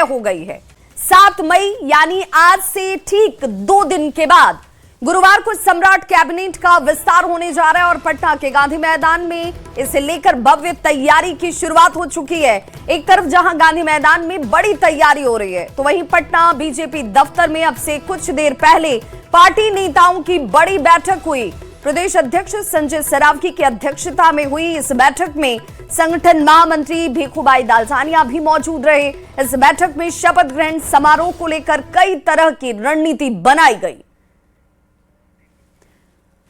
हो गई है। 7 मई यानी आज से ठीक 2 दिन के बाद गुरुवार को सम्राट कैबिनेट का विस्तार होने जा रहा है और पटना के गांधी मैदान में इसे लेकर भव्य तैयारी की शुरुआत हो चुकी है। एक तरफ जहां गांधी मैदान में बड़ी तैयारी हो रही है, तो वहीं पटना बीजेपी दफ्तर में अब से कुछ देर पहले पार्टी नेताओं की बड़ी बैठक हुई। प्रदेश अध्यक्ष संजय सरावगी की अध्यक्षता में हुई इस बैठक में संगठन महामंत्री भिखुभाई दालसानिया भी मौजूद रहे। इस बैठक में शपथ ग्रहण समारोह को लेकर कई तरह की रणनीति बनाई गई।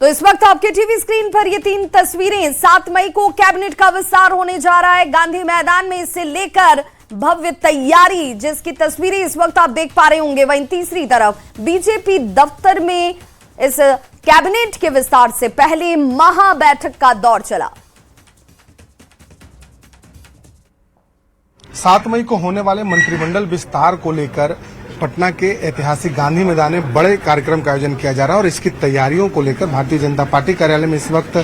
तो इस वक्त आपके टीवी स्क्रीन पर ये 3 तस्वीरें। 7 मई को कैबिनेट का विस्तार होने जा रहा है गांधी मैदान में, इसे लेकर भव्य तैयारी जिसकी तस्वीरें इस वक्त आप देख पा रहे होंगे। वहीं तीसरी तरफ बीजेपी दफ्तर में इस कैबिनेट के विस्तार से पहले महा बैठक का दौर चला। 7 मई को होने वाले मंत्रिमंडल विस्तार को लेकर पटना के ऐतिहासिक गांधी मैदान में बड़े कार्यक्रम का आयोजन किया जा रहा है और इसकी तैयारियों को लेकर भारतीय जनता पार्टी कार्यालय में इस वक्त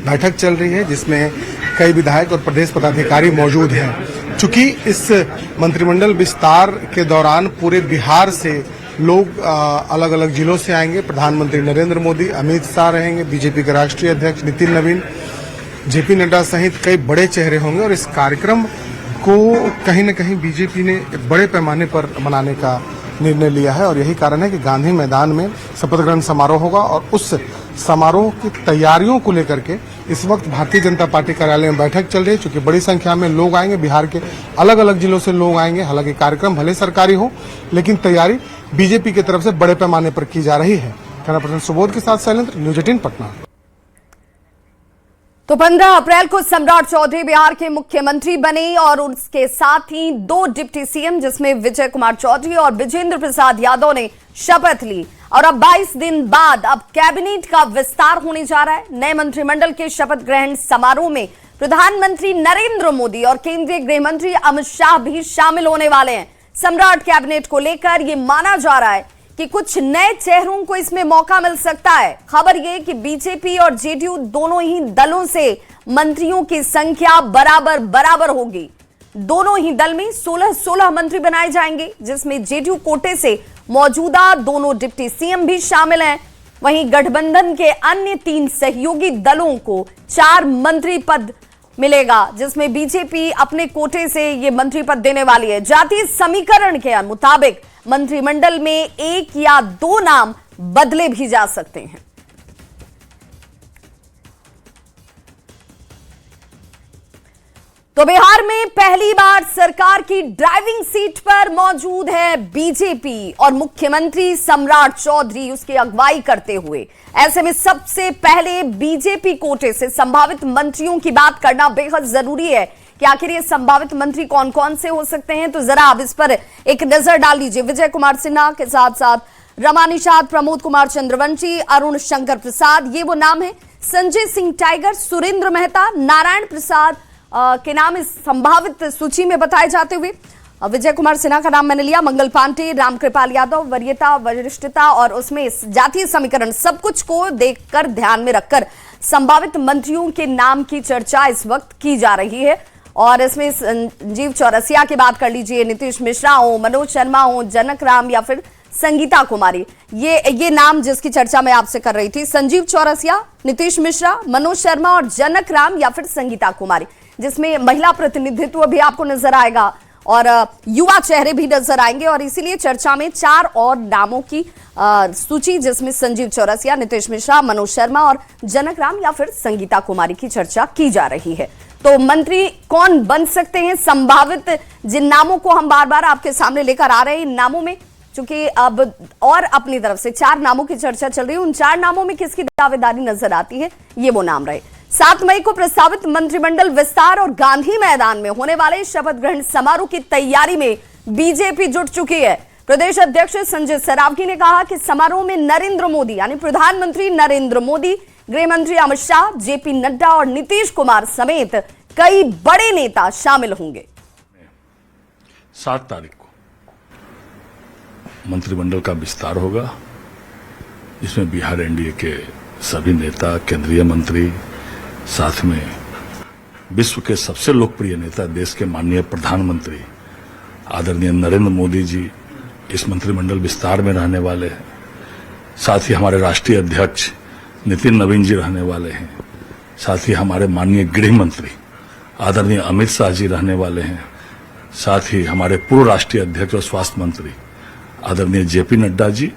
बैठक चल रही है, जिसमें कई विधायक और प्रदेश पदाधिकारी मौजूद हैं। चूंकि इस मंत्रिमंडल विस्तार के दौरान पूरे बिहार से लोग अलग अलग जिलों से आएंगे। प्रधानमंत्री नरेंद्र मोदी, अमित शाह रहेंगे, बीजेपी के राष्ट्रीय अध्यक्ष नितिन नवीन, जेपी नड्डा सहित कई बड़े चेहरे होंगे और इस कार्यक्रम को कहीं न कहीं बीजेपी ने बड़े पैमाने पर मनाने का निर्णय लिया है और यही कारण है कि गांधी मैदान में शपथ ग्रहण समारोह होगा और उस समारोह की तैयारियों को लेकर के इस वक्त भारतीय जनता पार्टी कार्यालय में बैठक चल रही है। चूंकि बड़ी संख्या में लोग आएंगे, बिहार के अलग अलग जिलों से लोग आएंगे। हालांकि कार्यक्रम भले सरकारी हो, लेकिन तैयारी बीजेपी की तरफ से बड़े पैमाने पर की जा रही है। कैमरा पर्सन सुबोध के साथ शैलेंद्र, न्यूज 18 पटना। तो 15 अप्रैल को सम्राट चौधरी बिहार के मुख्यमंत्री बने और उसके साथ ही 2 डिप्टी सीएम जिसमें विजय कुमार चौधरी और विजेंद्र प्रसाद यादव ने शपथ ली। और अब 22 दिन बाद अब कैबिनेट का विस्तार होने जा रहा है। नए मंत्रिमंडल के शपथ ग्रहण समारोह में प्रधानमंत्री नरेंद्र मोदी और केंद्रीय गृह मंत्री अमित शाह भी शामिल होने वाले हैं। सम्राट कैबिनेट को लेकर यह माना जा रहा है कि कुछ नए चेहरों को इसमें मौका मिल सकता है। खबर यह कि बीजेपी और जेडीयू दोनों ही दलों से मंत्रियों की संख्या बराबर होगी। दोनों ही दल में 16 मंत्री बनाए जाएंगे, जिसमें जेडीयू कोटे से मौजूदा दोनों डिप्टी सीएम भी शामिल हैं। वहीं गठबंधन के अन्य 3 सहयोगी दलों को 4 मंत्री पद मिलेगा, जिसमें बीजेपी अपने कोटे से ये मंत्री पद देने वाली है। जातीय समीकरण के मुताबिक मंत्रिमंडल में 1 या 2 नाम बदले भी जा सकते हैं। तो बिहार में पहली बार सरकार की ड्राइविंग सीट पर मौजूद है बीजेपी और मुख्यमंत्री सम्राट चौधरी उसकी अगुवाई करते हुए। ऐसे में सबसे पहले बीजेपी कोटे से संभावित मंत्रियों की बात करना बेहद जरूरी है कि आखिर ये संभावित मंत्री कौन कौन से हो सकते हैं। तो जरा आप इस पर एक नजर डाल लीजिए। विजय कुमार सिन्हा के साथ साथ रमा निषाद, प्रमोद कुमार चंद्रवंशी, अरुण शंकर प्रसाद, ये वो नाम है। संजय सिंह टाइगर, सुरेंद्र मेहता, नारायण प्रसाद के नाम इस संभावित सूची में बताए जाते हुए विजय कुमार सिन्हा का नाम मैंने लिया। मंगल पांडे, रामकृपाल यादव, वरीयता, वरिष्ठता और उसमें जातीय समीकरण सब कुछ को देखकर ध्यान में रखकर संभावित मंत्रियों के नाम की चर्चा इस वक्त की जा रही है। और इसमें संजीव चौरसिया की बात कर लीजिए, नीतीश मिश्रा हो, मनोज शर्मा हो, जनक राम या फिर संगीता कुमारी, ये नाम जिसकी चर्चा मैं आपसे कर रही थी। संजीव चौरसिया, नीतीश मिश्रा, मनोज शर्मा और जनक राम या फिर संगीता कुमारी, जिसमें महिला प्रतिनिधित्व भी आपको नजर आएगा और युवा चेहरे भी नजर आएंगे। और इसीलिए चर्चा में 4 और नामों की सूची, जिसमें संजीव चौरसिया, नीतीश मिश्रा, मनोज शर्मा और जनक राम या फिर संगीता कुमारी की चर्चा की जा रही है। तो मंत्री कौन बन सकते हैं? संभावित जिन नामों को हम बार बार आपके सामने लेकर आ रहे हैं, इन नामों में चूंकि अब और अपनी तरफ से 4 नामों की चर्चा चल रही है, उन 4 नामों में किसकी दावेदारी नजर आती है, ये वो नाम रहे। 7 मई को प्रस्तावित मंत्रिमंडल विस्तार और गांधी मैदान में होने वाले शपथ ग्रहण समारोह की तैयारी में बीजेपी जुट चुकी है। प्रदेश अध्यक्ष संजय सरावगी ने कहा कि समारोह में नरेंद्र मोदी यानी प्रधानमंत्री नरेंद्र मोदी, गृह मंत्री अमित शाह, जेपी नड्डा और नीतीश कुमार समेत कई बड़े नेता शामिल होंगे। 7 तारीख को मंत्रिमंडल का विस्तार होगा, इसमें बिहार एनडीए के सभी नेता, केंद्रीय मंत्री, साथ में विश्व के सबसे लोकप्रिय नेता, देश के माननीय प्रधानमंत्री आदरणीय नरेंद्र मोदी जी इस मंत्रिमंडल विस्तार में रहने वाले हैं। साथ ही हमारे राष्ट्रीय अध्यक्ष नितिन नवीन जी रहने वाले हैं। साथ ही हमारे माननीय गृह मंत्री आदरणीय अमित शाह जी रहने वाले हैं। साथ ही हमारे पूर्व राष्ट्रीय अध्यक्ष और स्वास्थ्य मंत्री आदरणीय जेपी नड्डा जी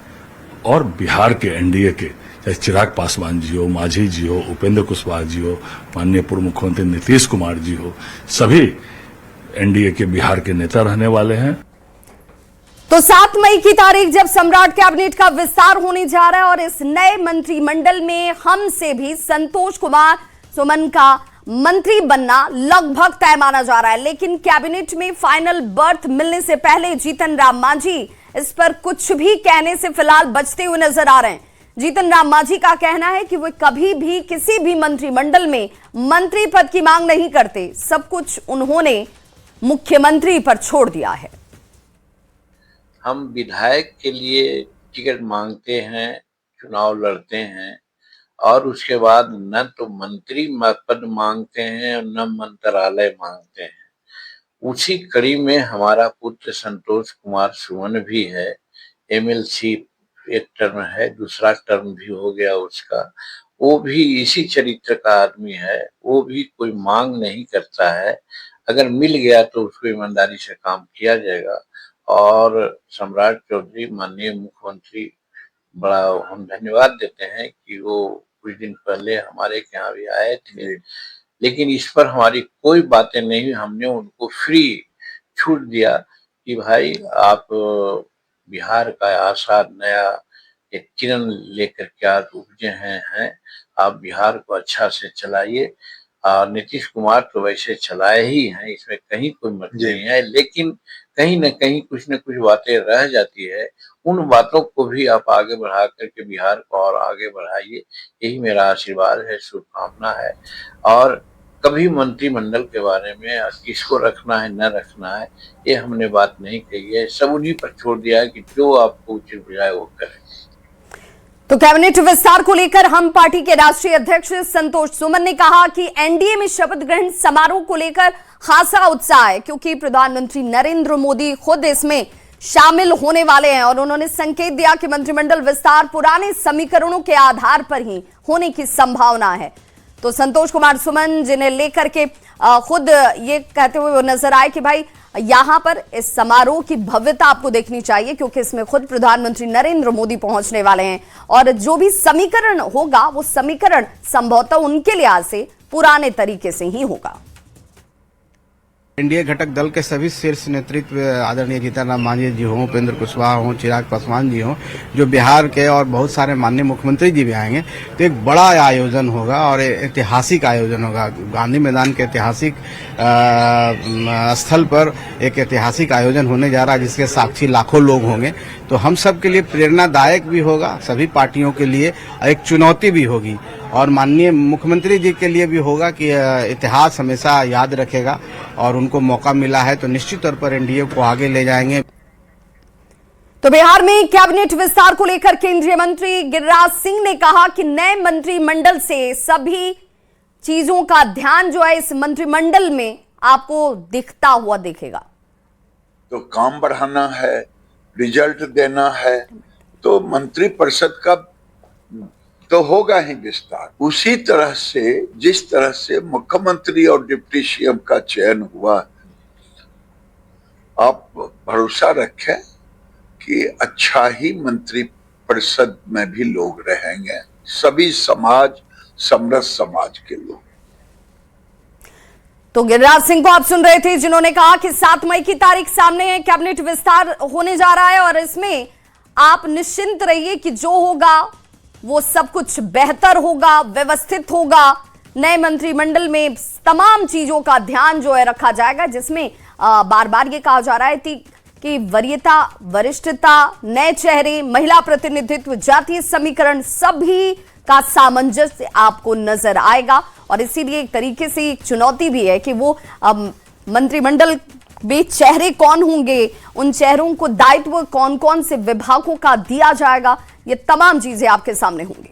और बिहार के एनडीए के चाहे चिराग पासवान जी हो, मांझी जी हो, उपेंद्र कुशवाहा जी हो, माननीय पूर्व मुख्यमंत्री नीतीश कुमार जी हो, सभी एनडीए के बिहार के नेता रहने वाले हैं। तो 7 मई की तारीख जब सम्राट कैबिनेट का विस्तार होने जा रहा है और इस नए मंत्रिमंडल में हमसे भी संतोष कुमार सुमन का मंत्री बनना लगभग तय माना जा रहा है। लेकिन कैबिनेट में फाइनल बर्थ मिलने से पहले जीतन राम मांझी इस पर कुछ भी कहने से फिलहाल बचते हुए नजर आ रहे हैं। जीतन राम मांझी का कहना है कि वो कभी भी किसी भी मंत्रिमंडल में मंत्री पद की मांग नहीं करते, सब कुछ उन्होंने मुख्यमंत्री पर छोड़ दिया है। हम विधायक के लिए टिकट मांगते हैं, चुनाव लड़ते हैं और उसके बाद न तो मंत्री पद मांगते हैं और न मंत्रालय मांगते हैं। उसी कड़ी में हमारा पुत्र संतोष कुमार सुमन भी है। एमएलसी एक टर्म है, दूसरा टर्म भी हो गया उसका। वो भी इसी चरित्र का आदमी है। वो भी कोई मांग नहीं करता है। अगर मिल गया तो उसको ईमानदारी से काम किया जाएगा। और सम्राट चौधरी माननीय मुख्यमंत्री, बड़ा हम धन्यवाद देते हैं कि वो कुछ दिन पहले हमारे यहाँ भी आए थे, लेकिन इस पर हमारी कोई बातें नहीं। हमने उनको फ्री छूट दिया कि भाई आप बिहार का आशा नया एक किरण लेकर के आज उपजे हैं, आप बिहार को अच्छा से चलाइए। नीतीश कुमार तो वैसे चलाए ही हैं, इसमें कहीं कोई मत नहीं है, लेकिन कहीं न कहीं कुछ न कुछ बातें रह जाती है। उन बातों को भी आप आगे बढ़ा करके बिहार को और आगे बढ़ाइए, यही मेरा आशीर्वाद है, शुभकामना है। और कभी मंत्रिमंडल के बारे में किसको रखना है न रखना है ये हमने बात नहीं कही है। सब उन्हीं पर छोड़ दिया है कि जो आपको उचित बुझाए वो करें। तो कैबिनेट विस्तार को लेकर हम पार्टी के राष्ट्रीय अध्यक्ष संतोष सुमन ने कहा कि एनडीए में शपथ ग्रहण समारोह को लेकर खासा उत्साह है, क्योंकि प्रधानमंत्री नरेंद्र मोदी खुद इसमें शामिल होने वाले हैं और उन्होंने संकेत दिया कि मंत्रिमंडल विस्तार पुराने समीकरणों के आधार पर ही होने की संभावना है। तो संतोष कुमार सुमन जिन्हें लेकर के खुद ये कहते हुए वो नजर आए कि भाई यहां पर इस समारोह की भव्यता आपको देखनी चाहिए, क्योंकि इसमें खुद प्रधानमंत्री नरेंद्र मोदी पहुंचने वाले हैं और जो भी समीकरण होगा वो समीकरण संभवतः उनके लिहाज से पुराने तरीके से ही होगा। एनडीए घटक दल के सभी शीर्ष नेतृत्व आदरणीय जीतन राम मांझी जी हों, उपेंद्र कुशवाहा हों, चिराग पासवान जी हों, जो बिहार के और बहुत सारे माननीय मुख्यमंत्री जी भी आएंगे, तो एक बड़ा आयोजन होगा और ऐतिहासिक आयोजन होगा। गांधी मैदान के ऐतिहासिक स्थल पर एक ऐतिहासिक आयोजन होने जा रहा है, जिसके साक्षी लाखों लोग होंगे। तो हम सब के लिए प्रेरणादायक भी होगा, सभी पार्टियों के लिए एक चुनौती भी होगी और माननीय मुख्यमंत्री जी के लिए भी होगा कि इतिहास हमेशा याद रखेगा और उनको मौका मिला है तो निश्चित तौर पर एनडीए को आगे ले जाएंगे। तो बिहार में कैबिनेट विस्तार को लेकर केंद्रीय मंत्री गिरिराज सिंह ने कहा कि नए मंत्रिमंडल से सभी चीजों का ध्यान जो है इस मंत्रिमंडल में आपको दिखता हुआ दिखेगा। तो काम बढ़ाना है, रिजल्ट देना है, तो मंत्रिपरिषद का तो होगा ही विस्तार। उसी तरह से जिस तरह से मुख्यमंत्री और डिप्टी सीएम का चयन हुआ, आप भरोसा रखें कि अच्छा ही मंत्रिपरिषद में भी लोग रहेंगे, सभी समाज, समरस समाज के लोग। तो गिरिराज सिंह को आप सुन रहे थे, जिन्होंने कहा कि 7 मई की तारीख सामने है, कैबिनेट विस्तार होने जा रहा है और इसमें आप निश्चिंत रहिए कि जो होगा वो सब कुछ बेहतर होगा, व्यवस्थित होगा। नए मंत्रिमंडल में तमाम चीजों का ध्यान जो है रखा जाएगा, जिसमें बार बार ये कहा जा रहा है कि वरीयता, वरिष्ठता, नए चेहरे, महिला प्रतिनिधित्व, जातीय समीकरण, सभी का सामंजस्य आपको नजर आएगा। और इसीलिए एक तरीके से एक चुनौती भी है कि वो मंत्रिमंडल में चेहरे कौन होंगे, उन चेहरों को दायित्व कौन कौन से विभागों का दिया जाएगा, ये तमाम चीजें आपके सामने होंगी।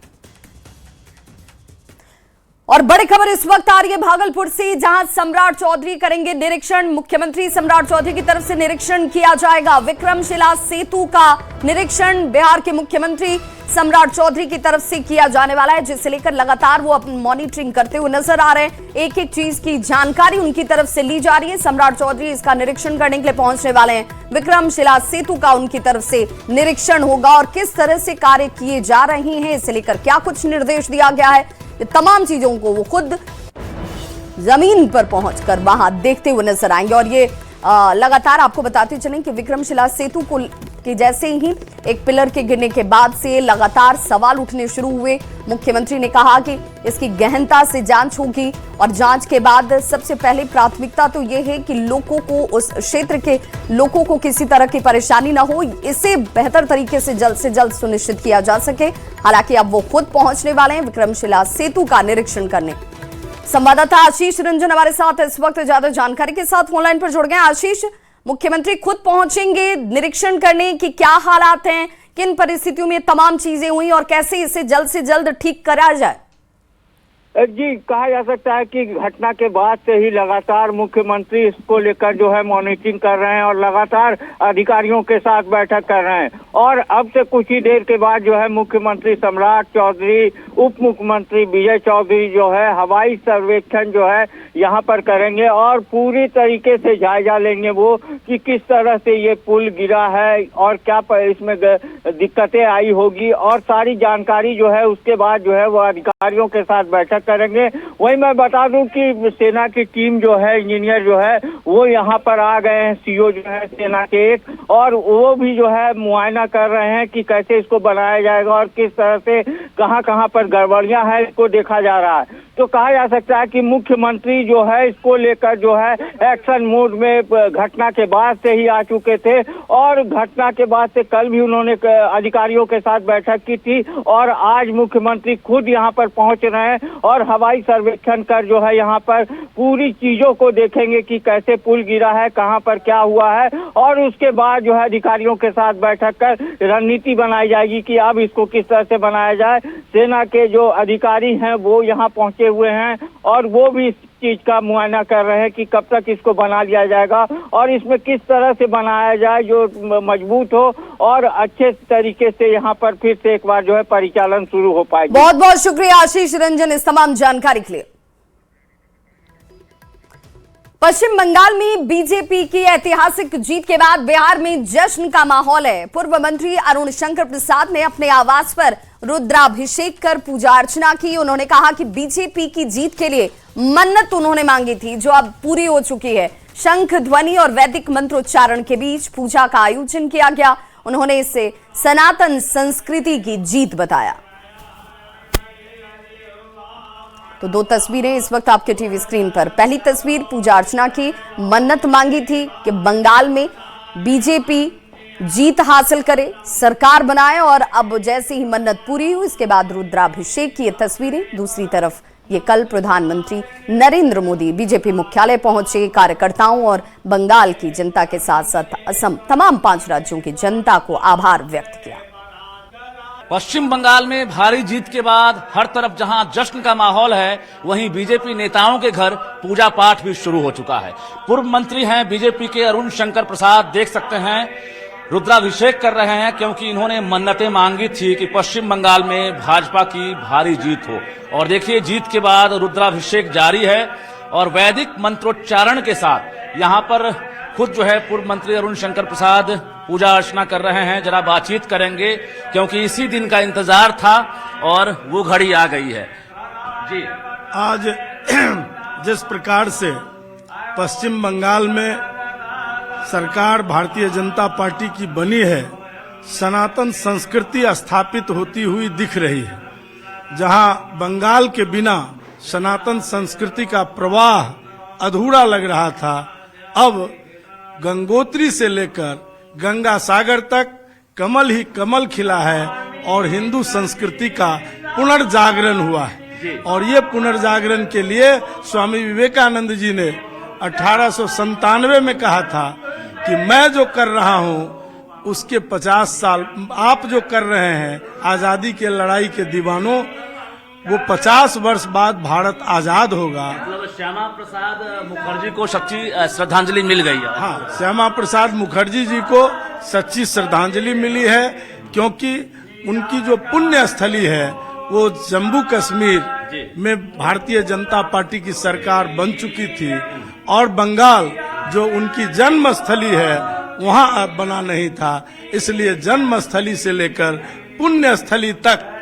और बड़ी खबर इस वक्त आ रही है भागलपुर से, जहां सम्राट चौधरी करेंगे निरीक्षण। मुख्यमंत्री सम्राट चौधरी की तरफ से निरीक्षण किया जाएगा। विक्रमशिला सेतु का निरीक्षण बिहार के मुख्यमंत्री सम्राट चौधरी की तरफ से किया जाने वाला है, जिसे लेकर लगातार वो अपनी मॉनिटरिंग करते हुए नजर आ रहे हैं। एक एक चीज की जानकारी उनकी तरफ से ली जा रही है। सम्राट चौधरी इसका निरीक्षण करने के लिए पहुंचने वाले हैं। विक्रमशिला सेतु का उनकी तरफ से निरीक्षण होगा और किस तरह से कार्य किए जा रहे हैं, इसे लेकर क्या कुछ निर्देश दिया गया है, ये तमाम चीजों को वो खुद जमीन पर पहुंचकर वहां देखते हुए नजर आएंगे। और ये लगातार आपको बताते चलें कि विक्रमशिला सेतु को कि जैसे ही एक पिलर के गिरने के बाद से लगातार सवाल उठने शुरू हुए। मुख्यमंत्री ने कहा कि इसकी गहनता से जांच होगी और जांच के बाद सबसे पहले प्राथमिकता तो यह है कि लोगों को, उस क्षेत्र के लोगों को किसी तरह की परेशानी ना हो, इसे बेहतर तरीके से जल्द सुनिश्चित किया जा सके। हालांकि अब वो खुद पहुंचने वाले हैं विक्रमशिला सेतु का निरीक्षण करने। संवाददाता आशीष रंजन हमारे साथ इस वक्त ज्यादा जानकारी के साथ ऑनलाइन पर जुड़ गए। आशीष, मुख्यमंत्री खुद पहुंचेंगे निरीक्षण करने की, क्या हालात हैं, किन परिस्थितियों में तमाम चीजें हुई और कैसे इसे जल्द से जल्द ठीक करा जाए? जी, कहा जा सकता है कि घटना के बाद से ही लगातार मुख्यमंत्री इसको लेकर जो है मॉनिटरिंग कर रहे हैं और लगातार अधिकारियों के साथ बैठक कर रहे हैं। और अब से कुछ ही देर के बाद जो है मुख्यमंत्री सम्राट चौधरी, उप मुख्यमंत्री विजय चौधरी जो है हवाई सर्वेक्षण जो है यहाँ पर करेंगे और पूरी तरीके से जायजा लेंगे वो कि किस तरह से ये पुल गिरा है और क्या इसमें दिक्कतें आई होगी, और सारी जानकारी जो है उसके बाद जो है वो अधिकारियों के साथ बैठक करेंगे। वही मैं बता दूं कि सेना की टीम जो है, इंजीनियर जो है वो यहाँ पर आ गए हैं, सीओ जो है सेना के एक, और वो भी जो है मुआयना कर रहे हैं कि कैसे इसको बनाया जाएगा और किस तरह से कहाँ पर गड़बड़ियां हैं इसको देखा जा रहा है। तो कहा जा सकता है कि मुख्यमंत्री जो है इसको लेकर जो है एक्शन मोड में घटना के बाद से ही आ चुके थे और घटना के बाद से कल भी उन्होंने अधिकारियों के साथ बैठक की थी और आज मुख्यमंत्री खुद यहाँ पर पहुंच रहे हैं और हवाई सर्वेक्षण कर जो है यहाँ पर पूरी चीजों को देखेंगे कि कैसे पुल गिरा है, कहाँ पर क्या हुआ है, और उसके बाद जो है अधिकारियों के साथ बैठक कर रणनीति बनाई जाएगी कि अब इसको किस तरह से बनाया जाए। सेना के जो अधिकारी हैं वो यहाँ पहुंचे हुए हैं और वो भी इस चीज का मुआयना कर रहे हैं कि कब तक इसको बना लिया जाएगा और इसमें किस तरह से बनाया जाए जो मजबूत हो और अच्छे तरीके से यहाँ पर फिर से एक बार जो है परिचालन शुरू हो पाएगा। बहुत बहुत शुक्रिया आशीष रंजन इस तमाम जानकारी के लिए। पश्चिम बंगाल में बीजेपी की ऐतिहासिक जीत के बाद बिहार में जश्न का माहौल है। पूर्व मंत्री अरुण शंकर प्रसाद ने अपने आवास पर रुद्राभिषेक कर पूजा अर्चना की। उन्होंने कहा कि बीजेपी की जीत के लिए मन्नत उन्होंने मांगी थी जो अब पूरी हो चुकी है। शंख ध्वनि और वैदिक मंत्रोच्चारण के बीच पूजा का आयोजन किया गया। उन्होंने इसे सनातन संस्कृति की जीत बताया। तो दो तस्वीरें इस वक्त आपके टीवी स्क्रीन पर। पहली तस्वीर पूजा अर्चना की, मन्नत मांगी थी कि बंगाल में बीजेपी जीत हासिल करे, सरकार बनाए, और अब जैसे ही मन्नत पूरी हुई इसके बाद रुद्राभिषेक की ये तस्वीरें। दूसरी तरफ ये कल प्रधानमंत्री नरेंद्र मोदी बीजेपी मुख्यालय पहुंचे, कार्यकर्ताओं और बंगाल की जनता के साथ साथ असम तमाम 5 राज्यों की जनता को आभार व्यक्त किया। पश्चिम बंगाल में भारी जीत के बाद हर तरफ जहां जश्न का माहौल है, वहीं बीजेपी नेताओं के घर पूजा पाठ भी शुरू हो चुका है। पूर्व मंत्री हैं बीजेपी के अरुण शंकर प्रसाद, देख सकते हैं रुद्राभिषेक कर रहे हैं क्योंकि इन्होंने मन्नतें मांगी थी कि पश्चिम बंगाल में भाजपा की भारी जीत हो। और देखिए जीत के बाद रुद्राभिषेक जारी है और वैदिक मंत्रोच्चारण के साथ यहाँ पर खुद जो है पूर्व मंत्री अरुण शंकर प्रसाद पूजा अर्चना कर रहे हैं। जरा बातचीत करेंगे क्योंकि इसी दिन का इंतजार था और वो घड़ी आ गई है। जी, आज जिस प्रकार से पश्चिम बंगाल में सरकार भारतीय जनता पार्टी की बनी है, सनातन संस्कृति स्थापित होती हुई दिख रही है। जहां बंगाल के बिना सनातन संस्कृति का प्रवाह अधूरा लग रहा था, अब गंगोत्री से लेकर गंगा सागर तक कमल ही कमल खिला है और हिंदू संस्कृति का पुनर्जागरण हुआ है। और ये पुनर्जागरण के लिए स्वामी विवेकानंद जी ने 1897 में कहा था कि मैं जो कर रहा हूँ उसके 50 साल आप जो कर रहे हैं आजादी के लड़ाई के दीवानों, वो 50 वर्ष बाद भारत आजाद होगा। मतलब श्यामा प्रसाद मुखर्जी को सच्ची श्रद्धांजलि मिल गई है। हाँ, श्यामा प्रसाद मुखर्जी जी को सच्ची श्रद्धांजलि मिली है, क्योंकि उनकी जो पुण्य स्थली है वो जम्मू कश्मीर में भारतीय जनता पार्टी की सरकार बन चुकी थी, और बंगाल जो उनकी जन्म स्थली है वहाँ बना नहीं था। इसलिए जन्म स्थली से लेकर पुण्य स्थली तक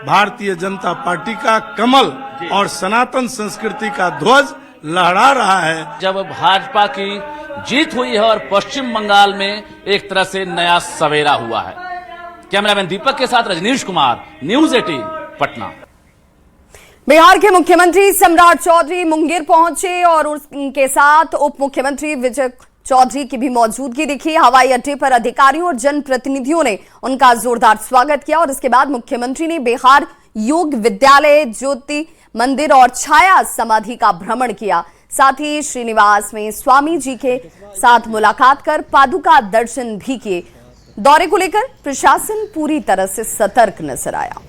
भारतीय जनता पार्टी का कमल और सनातन संस्कृति का ध्वज लहरा रहा है। जब भाजपा की जीत हुई है और पश्चिम बंगाल में एक तरह से नया सवेरा हुआ है। कैमरामैन दीपक के साथ रजनीश कुमार, न्यूज़ 18 पटना। बिहार के मुख्यमंत्री सम्राट चौधरी मुंगेर पहुंचे और उनके साथ उप मुख्यमंत्री विजय चौधरी की भी मौजूदगी दिखी। हवाई अड्डे पर अधिकारियों और जनप्रतिनिधियों ने उनका जोरदार स्वागत किया और इसके बाद मुख्यमंत्री ने बिहार योग विद्यालय, ज्योति मंदिर और छाया समाधि का भ्रमण किया। साथ ही श्रीनिवास में स्वामी जी के साथ मुलाकात कर पादुका दर्शन भी किए। दौरे को लेकर प्रशासन पूरी तरह से सतर्क नजर आया।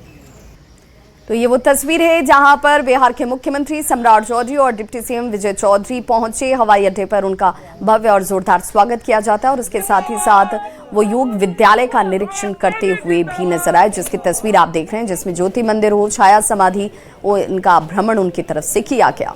तो ये वो तस्वीर है जहां पर बिहार के मुख्यमंत्री सम्राट चौधरी और डिप्टी सीएम विजय चौधरी पहुंचे। हवाई अड्डे पर उनका भव्य और जोरदार स्वागत किया जाता है और उसके साथ ही साथ वो योग विद्यालय का निरीक्षण करते हुए भी नजर आए, जिसकी तस्वीर आप देख रहे हैं, जिसमें ज्योति मंदिर हो, छाया समाधि हो, इनका भ्रमण उनकी तरफ से किया गया।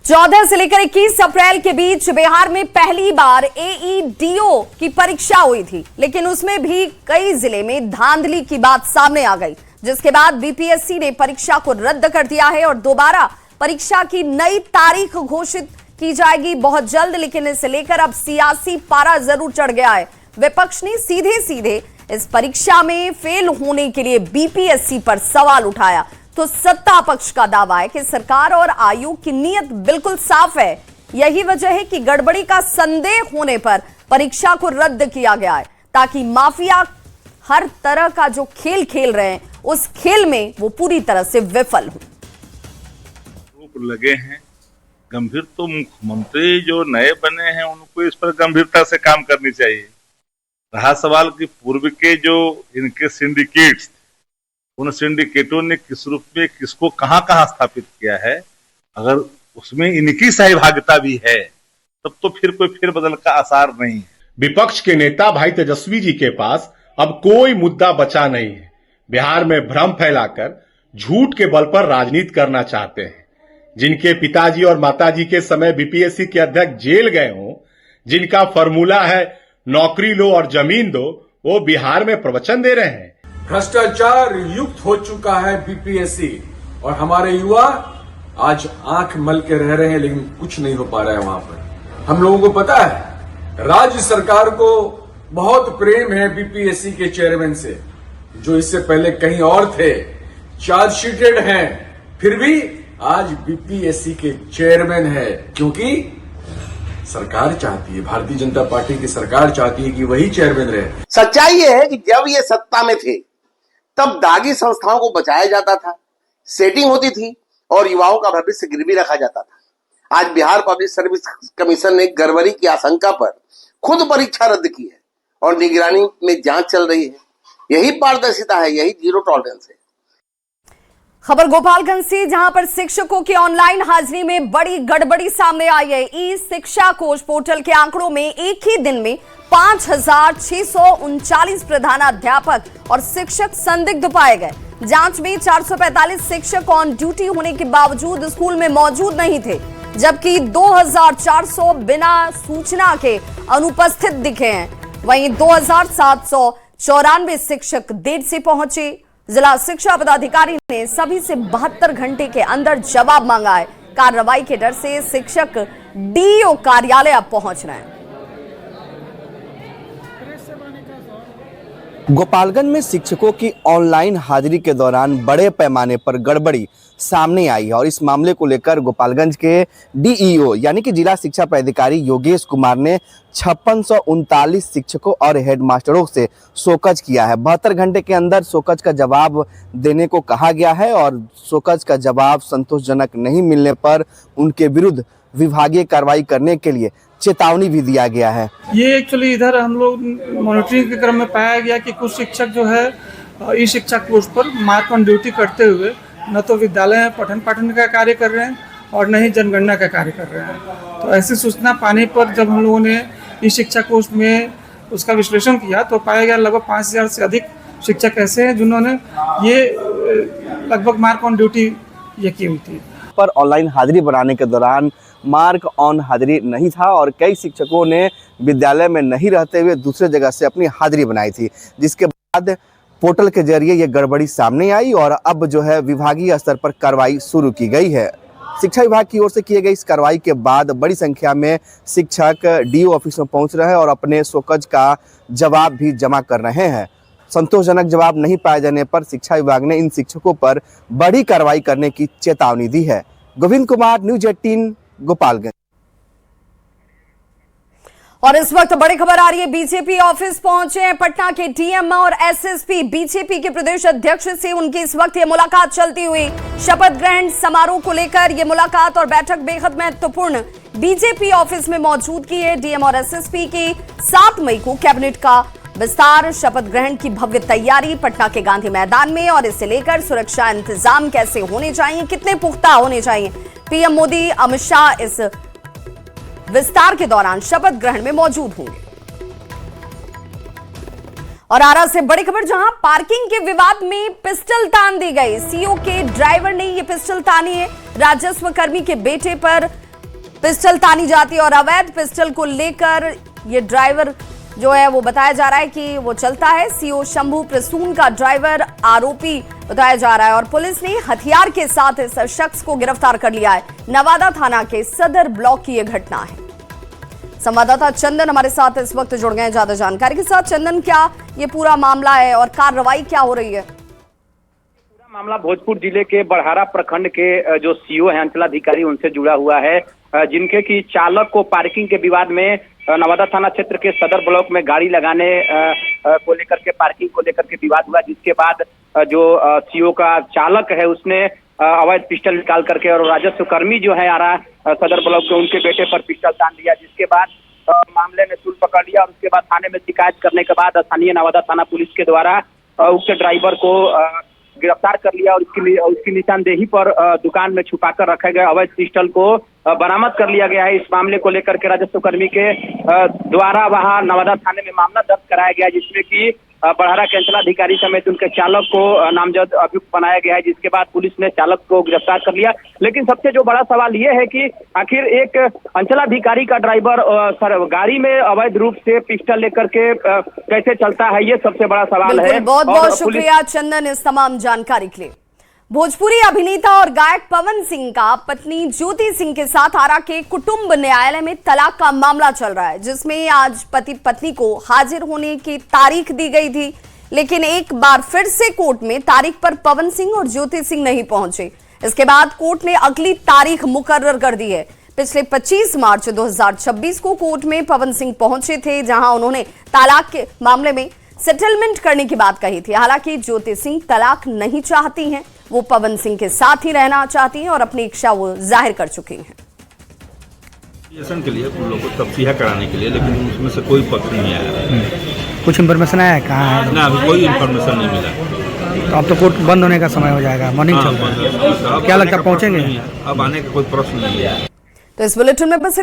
चौदह से लेकर 21 अप्रैल के बीच बिहार में पहली बार एईडीओ की परीक्षा हुई थी, लेकिन उसमें भी कई जिले में धांधली की बात सामने आ गई, जिसके बाद बीपीएससी ने परीक्षा को रद्द कर दिया है और दोबारा परीक्षा की नई तारीख घोषित की जाएगी बहुत जल्द। लेकिन इसे लेकर अब सियासी पारा जरूर चढ़ गया है। विपक्ष ने सीधे सीधे इस परीक्षा में फेल होने के लिए बीपीएससी पर सवाल उठाया, तो सत्ता पक्ष का दावा है कि सरकार और आयोग की नीयत बिल्कुल साफ है। यही वजह है कि गड़बड़ी का संदेह होने पर परीक्षा को रद्द किया गया है, ताकि माफिया हर तरह का जो खेल खेल रहे हैं उस खेल में वो पूरी तरह से विफल हो। लगे हैं गंभीर, तो मुख्यमंत्री जो नए बने हैं उनको इस पर गंभीरता से काम करनी चाहिए। रहा सवाल कि पूर्व के जो इनके सिंडिकेट्स, उन सिंडिकेटों ने किस रूप में किसको कहां कहां स्थापित किया है, अगर उसमें इनकी सहभागिता भी है तब तो फिर कोई फेरबदल का आसार नहीं है। विपक्ष के नेता भाई तेजस्वी जी के पास अब कोई मुद्दा बचा नहीं है। बिहार में भ्रम फैलाकर झूठ के बल पर राजनीति करना चाहते हैं। जिनके पिताजी और माताजी के समय बीपीएससी के अध्यक्ष जेल गए हों, जिनका फॉर्मूला है नौकरी लो और जमीन दो, वो बिहार में प्रवचन दे रहे हैं। भ्रष्टाचार युक्त हो चुका है बीपीएससी, और हमारे युवा आज आंख मल के रह रहे हैं, लेकिन कुछ नहीं हो पा रहा है वहां पर। हम लोगों को पता है राज्य सरकार को बहुत प्रेम है बीपीएससी के चेयरमैन से, जो इससे पहले कहीं और थे, चार्जशीटेड हैं, फिर भी आज बीपीएससी के चेयरमैन है, क्योंकि सरकार चाहती है, भारतीय जनता पार्टी की सरकार चाहती है कि वही चेयरमैन रहे। सच्चाई ये है कि जब ये सत्ता में थे तब दागी संस्थाओं को बचाया जाता था, सेटिंग होती थी और युवाओं का भविष्य गिरवी रखा जाता था। आज बिहार पब्लिक सर्विस कमीशन ने गड़बड़ी की आशंका पर खुद परीक्षा रद्द की है और निगरानी में जांच चल रही है। यही पारदर्शिता है, यही जीरो टॉलरेंस है। खबर गोपालगंज से, जहां पर शिक्षकों की ऑनलाइन हाजिरी में बड़ी गड़बड़ी सामने आई है। ई शिक्षा कोश पोर्टल के आंकड़ों में एक ही दिन में 5,639 प्रधानाध्यापक और शिक्षक संदिग्ध पाए गए। जांच में 445 शिक्षक ऑन ड्यूटी होने के बावजूद स्कूल में मौजूद नहीं थे, जबकि 2,400 बिना सूचना के अनुपस्थित दिखे हैं। वहीं 2,794 शिक्षक देर से पहुंचे। जिला शिक्षा पदाधिकारी ने सभी से 72 घंटे के अंदर जवाब मांगा है। कार्रवाई के डर से शिक्षक डीईओ कार्यालय अब पहुंच रहे हैं। गोपालगंज में शिक्षकों की ऑनलाइन हाजिरी के दौरान बड़े पैमाने पर गड़बड़ी सामने आई है और इस मामले को लेकर गोपालगंज के डीईओ यानी कि जिला शिक्षा पदाधिकारी योगेश कुमार ने 5639 शिक्षकों और हेडमास्टरों से शोकज किया है। 72 घंटे के अंदर शोकज का जवाब देने को कहा गया है और शोकज का जवाब संतोषजनक नहीं मिलने पर उनके विरुद्ध विभागीय कार्रवाई करने के लिए चेतावनी भी दिया गया है। ये एक्चुअली इधर हम लोग मॉनिटरिंग के क्रम में पाया गया कि कुछ शिक्षक जो है ई शिक्षा कोर्स पर मार्क ऑन ड्यूटी करते हुए न तो विद्यालय में पठन पाठन का कार्य कर रहे हैं और न ही जनगणना का कार्य कर रहे हैं। तो ऐसी सूचना पाने पर जब हम लोगों ने ई शिक्षा कोर्स में उसका विश्लेषण किया तो पाया गया लगभग 5000 से अधिक शिक्षक ऐसे हैं जिन्होंने ये लगभग मार्क ऑन ड्यूटी ये की हुई थी। पर ऑनलाइन हाजिरी बनाने के दौरान मार्क ऑन हाजिरी नहीं था और कई शिक्षकों ने विद्यालय में नहीं रहते हुए दूसरे जगह से अपनी हाजिरी बनाई थी, जिसके बाद पोर्टल के जरिए ये गड़बड़ी सामने आई और अब जो है विभागीय स्तर पर कार्रवाई शुरू की गई है। शिक्षा विभाग की ओर से किए गई इस कार्रवाई के बाद बड़ी संख्या में शिक्षक डीओ ऑफिस में पहुंच रहे हैं और अपने शोकज का जवाब भी जमा कर रहे हैं। संतोषजनक जवाब नहीं पाए जाने पर शिक्षा विभाग ने इन शिक्षकों पर बड़ी कार्रवाई करने की चेतावनी दी है। गोविंद कुमार, न्यूज 18, गोपालगंज। और इस वक्त बड़ी खबर आ रही है, बीजेपी ऑफिस पहुंचे हैं पटना के डीएम और एसएसपी। बीजेपी के प्रदेश अध्यक्ष से उनकी इस वक्त ये मुलाकात चलती हुई। शपथ ग्रहण समारोह को लेकर ये मुलाकात और बैठक बेहद महत्वपूर्ण बीजेपी ऑफिस में मौजूदगी है। डीएम और एसएसपी की 7 मई को कैबिनेट का विस्तार, शपथ ग्रहण की भव्य तैयारी पटना के गांधी मैदान में और इसे लेकर सुरक्षा इंतजाम कैसे होने चाहिए, कितने पुख्ता होने चाहिए। पीएम मोदी, अमित शाह इस विस्तार के दौरान शपथ ग्रहण में मौजूद होंगे। और आरा से बड़ी खबर, जहां पार्किंग के विवाद में पिस्टल तान दी गई। सीओ के ड्राइवर ने यह पिस्टल तानी है। राजस्व कर्मी के बेटे पर पिस्टल तानी जाती है और अवैध पिस्टल को लेकर यह ड्राइवर जो है वो बताया जा रहा है कि वो चलता है। सीओ शंभू प्रसून का ड्राइवर आरोपी बताया जा रहा है और पुलिस ने हथियार के साथ इस शख्स को गिरफ्तार कर लिया है। नवादा थाना के सदर ब्लॉक की यह घटना है। संवाददाता चंदन हमारे साथ इस वक्त जुड़ गए हैं ज्यादा जानकारी के साथ। चंदन, क्या ये पूरा मामला है और कार्रवाई क्या हो रही है? पूरा मामला भोजपुर जिले के बड़हारा प्रखंड के जो सीओ हैं, अंचलाधिकारी, उनसे जुड़ा हुआ है, जिनके की चालक को पार्किंग के विवाद में नवादा थाना क्षेत्र के सदर ब्लॉक में गाड़ी लगाने को लेकर के, पार्किंग को लेकर के विवाद हुआ, जिसके बाद जो सीओ का चालक है उसने अवैध पिस्टल निकाल करके और राजस्व कर्मी जो है आरा सदर ब्लॉक के, उनके बेटे पर पिस्टल तान दिया, जिसके बाद मामले ने सूल पकड़ लिया और उसके बाद थाने में शिकायत करने के बाद स्थानीय नवादा थाना पुलिस के द्वारा उक्त ड्राइवर को गिरफ्तार कर लिया और उसकी निशानदेही पर दुकान में छुपाकर रखे गए अवैध पिस्टल को बरामद कर लिया गया है। इस मामले को लेकर के राजस्व कर्मी के द्वारा वहां नवादा थाने में मामला दर्ज कराया गया, जिसमें कि बड़हारा के अंचलाधिकारी समेत उनके चालक को नामजद अभियुक्त बनाया गया है, जिसके बाद पुलिस ने चालक को गिरफ्तार कर लिया। लेकिन सबसे जो बड़ा सवाल ये है कि आखिर एक अंचलाधिकारी का ड्राइवर गाड़ी में अवैध रूप से पिस्टल लेकर के कैसे चलता है, ये सबसे बड़ा सवाल है। बहुत बहुत शुक्रिया चंदन इस तमाम जानकारी के लिए। भोजपुरी अभिनेता और गायक पवन सिंह का पत्नी ज्योति सिंह के साथ आरा के कुटुंब न्यायालय में तलाक का मामला चल रहा है, जिसमें आज पति पत्नी को हाजिर होने की तारीख दी गई थी, लेकिन एक बार फिर से कोर्ट में तारीख पर पवन सिंह और ज्योति सिंह नहीं पहुंचे। इसके बाद कोर्ट ने अगली तारीख मुकर्रर कर दी है। पिछले 25 मार्च 2026 को कोर्ट में पवन सिंह पहुंचे थे, जहां उन्होंने तलाक के मामले में सेटलमेंट करने की बात कही थी। हालांकि ज्योति सिंह तलाक नहीं चाहती हैं, वो पवन सिंह के साथ ही रहना चाहती हैं और अपनी इच्छा वो जाहिर कर चुकी हैं। के लिए उन लोगों को तफ्सीह कराने के लिए, लेकिन उसमें से कोई पक्ष नहीं आया। कुछ इन्फॉर्मेशन आया है कहाँ है? ना, अभी कोई इन्फॉर्मेशन नहीं मिला। तो अब तो कोर्ट बंद होने का समय हो जाएगा, मॉर्निंग चल रहा है। क्या लगता है पहुंचेंगे? अब आने का कोई प्रश्न नहीं है। तो इस बुलेटिन में बस